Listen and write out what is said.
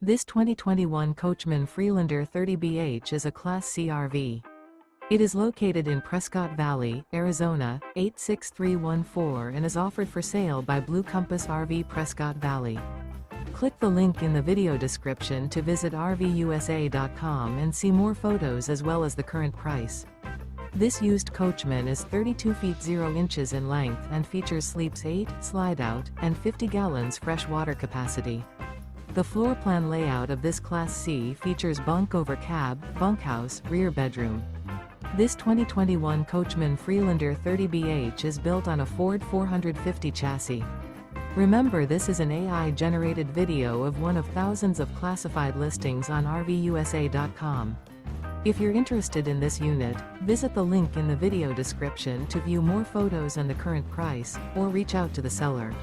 This 2021 Coachmen Freelander 30BH is a Class C RV. It is located in Prescott Valley, Arizona, 86314 and is offered for sale by Blue Compass RV Prescott Valley. Click the link in the video description to visit RVUSA.com and see more photos as well as the current price. This used Coachman is 32 feet 0 inches in length and features sleeps 8, Slideout, and 50 gallons fresh water capacity. The floor plan layout of this Class C features bunk over cab, bunkhouse, rear bedroom. This 2021 Coachmen Freelander 30BH is built on a Ford 450 chassis. Remember, this is an AI-generated video of one of thousands of classified listings on RVUSA.com. If you're interested in this unit, visit the link in the video description to view more photos and the current price, or reach out to the seller.